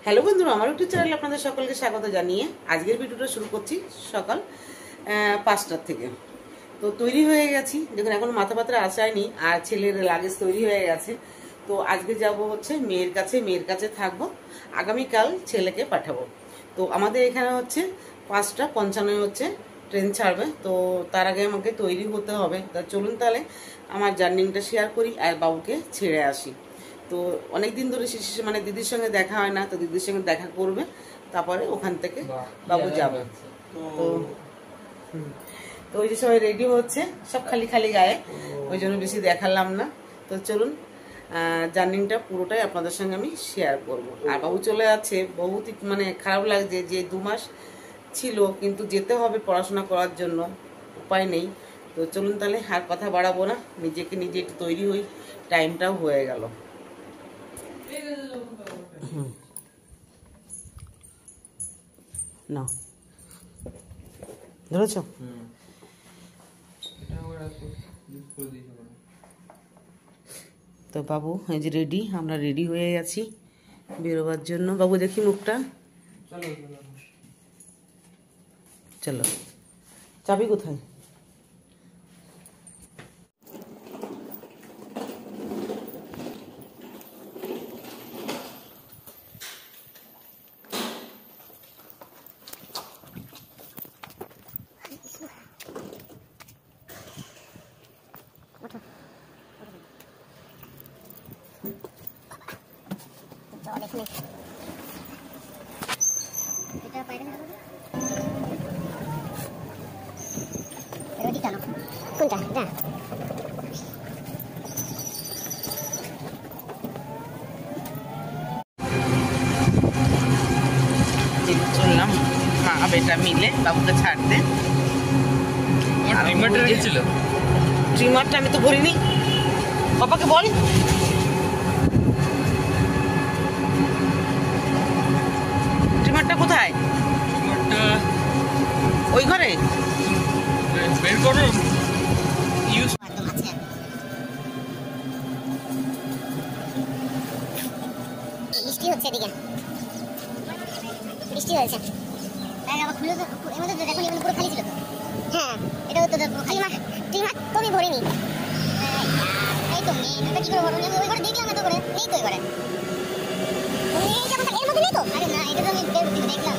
Hello বন্ধুরা, আমার YouTube চ্যানেলে আপনাদের সকলকে স্বাগত জানিয়ে আজকের ভিডিওটা শুরু করছি সকাল 5টার থেকে। তো তৈরি হয়ে গেছি, দেখুন এখন মাথা পাত্রা আসায়নি আর ছেলের লাগেজ তৈরি হয়ে গেছে। তো আজকে যাব হচ্ছে মেয়ের কাছে থাকবো, আগামীকাল ছেলেকে পাঠাবো। তো আমাদের এখানে হচ্ছে 5:55 হচ্ছে ট্রেন ছাড়বে, তো তার আগে আমাকে তৈরি হতে হবে। তা চলুন তাহলে আমার জার্নিটা শেয়ার করি আর বাবুকে ছেড়ে আসি। তো অনেক দিন ধরে মানে দিদির সঙ্গে দেখা হয় না, তো দিদির সঙ্গে দেখা করবে, তারপরে ওখান থেকে বাবু যাবে। তো তো ওই যে সবাই রেডি হচ্ছে, সব খালি খালি গায়ে, ওই জন্য বেশি দেখালাম না। তো চলুন জার্নিটা পুরোটাই আপনাদের সঙ্গে আমি শেয়ার করব। আর বাবু চলে যাচ্ছে, বহুত মানে খারাপ লাগছে যে 2 মাস ছিল, কিন্তু যেতে হবে পড়াশোনা করার জন্য, উপায় নেই। তো চলুন তাহলে আর কথা বাড়াবো না, নিজেকে নিজে একটু তৈরি হই, টাইমটাও হয়ে গেল। না ধরেছ? তো বাবু এই যে রেডি, আমরা রেডি হয়ে গেছি বেরোবার জন্য। বাবু দেখি মুখটা, চলো। চাবি কোথায়? চললাম মা বেটা মিলে বাবুকে ছাড়তে। ট্রিমারটা আমি তো ভরিনি, পাপাকে বল। ট্রিমারটা কোথায়? ওই ঘরে বের করো। বৃষ্টি হচ্ছে, এদিকে বৃষ্টি হয়েছে। আবার খুলে তো এর মধ্যে দেখুন, এগুলো পুরো খালি ছিল তো। হ্যাঁ, এটা তো খালি ট্রিমার তো আমি ভরিনি। এই তো এটা কি করে ভরবো? ওই ঘরে দেখলাম না, তো করে নেই তো। এবারে এই যেমন এর মধ্যে নেই তো। আরে না, এটা তো আমি দেখলাম।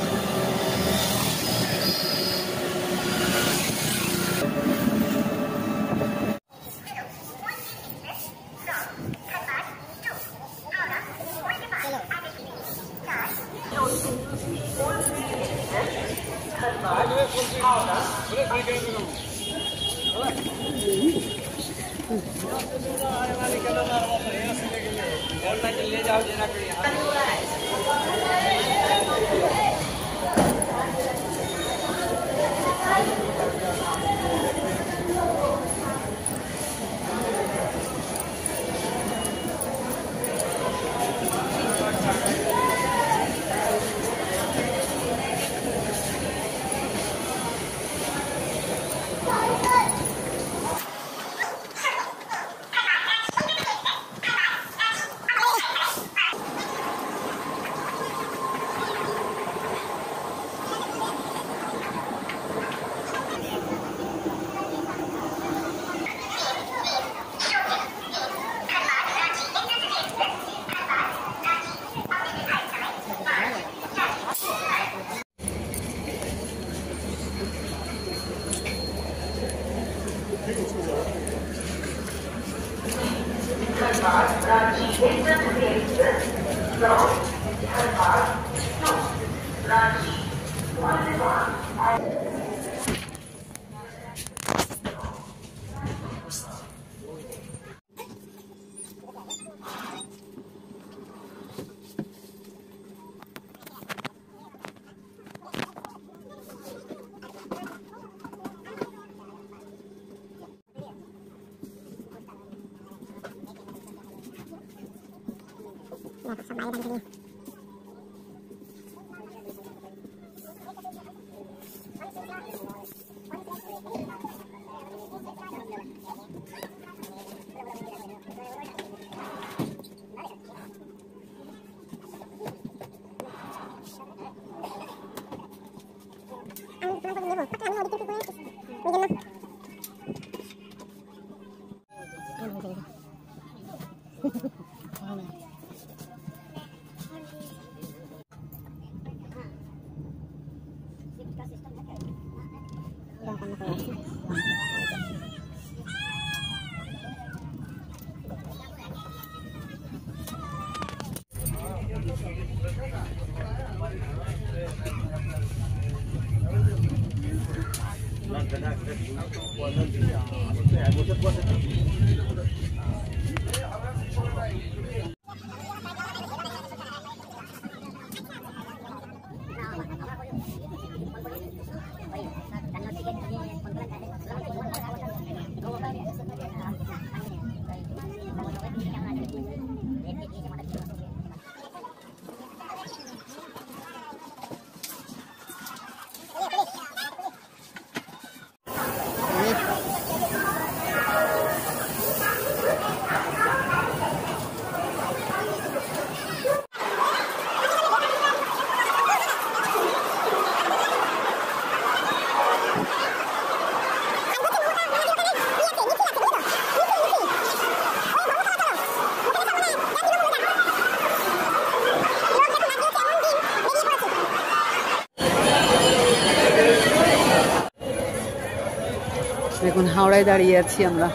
এখন হাওড়ায় দাঁড়িয়ে আছি আমরা।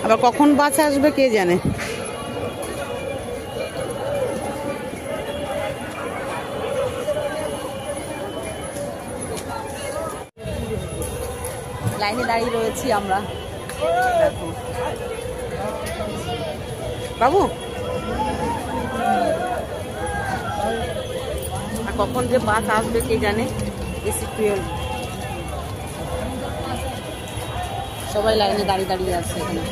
আবার কখন বাস আসবে কে জানে। লাইনে দাঁড়িয়ে রয়েছি আমরা। বাবু আর কখন যে বাস আসবে কে জানে। এসি 12 সবাই লাইনে দাঁড়িয়ে দাঁড়িয়ে আছে এখানে।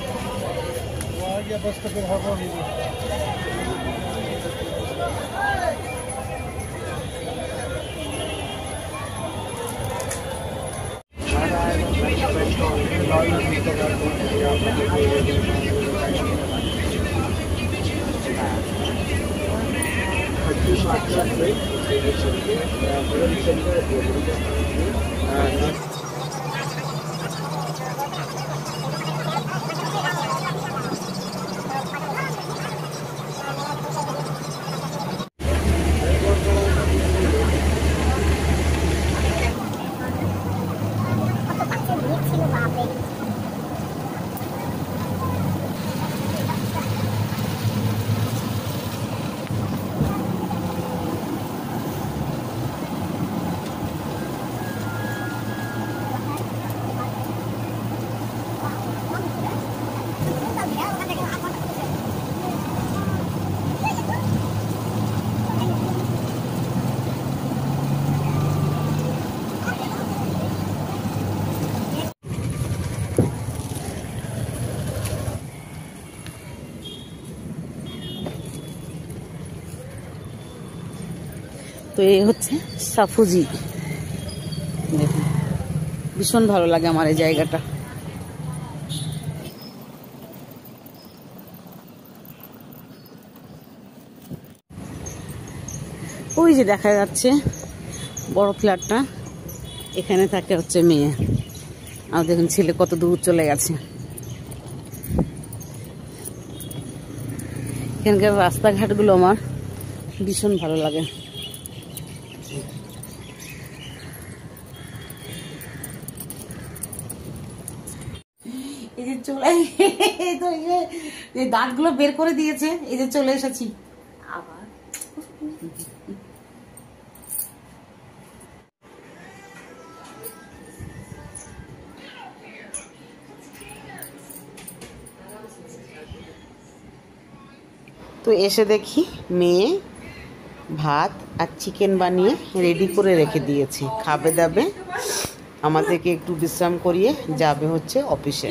তো এই হচ্ছে সাফুজি। দেখুন ভীষণ ভালো লাগে আমার এই জায়গাটা। ওই যে দেখা যাচ্ছে বড় ফ্ল্যাটটা, এখানে থাকে হচ্ছে মেয়ে। আর দেখুন ছেলে কত দূর চলে গেছে। এখানকার রাস্তাঘাটগুলো আমার ভীষণ ভালো লাগে। এই যে চলে তো এই দাঁতগুলো বের করে দিয়েছে। এই যে চলে এসেছি আবার। তো এসে দেখি মেয়ে ভাত আর চিকেন বানিয়ে রেডি করে রেখে দিয়েছে। খাবে দাবে, আমাদেরকে একটু বিশ্রাম করিয়ে যাবে হচ্ছে অফিসে।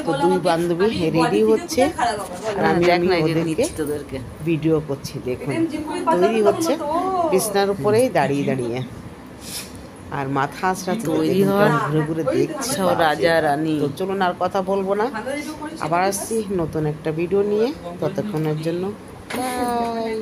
তো দুই বান্ধবী রেডি হচ্ছে আর আমি ওদেরকে ভিডিও করছি। দেখুন তৈরি হচ্ছে বিছনার উপরেই দাঁড়িয়ে দাঁড়িয়ে, আর মাথা আঁচড়া তৈরি হয় ঘুরে ঘুরে দেখছে রাজা রানী। তো চলুন আর কথা বলবো না, আবার আসছি নতুন একটা ভিডিও নিয়ে। ততক্ষণের জন্য বাই।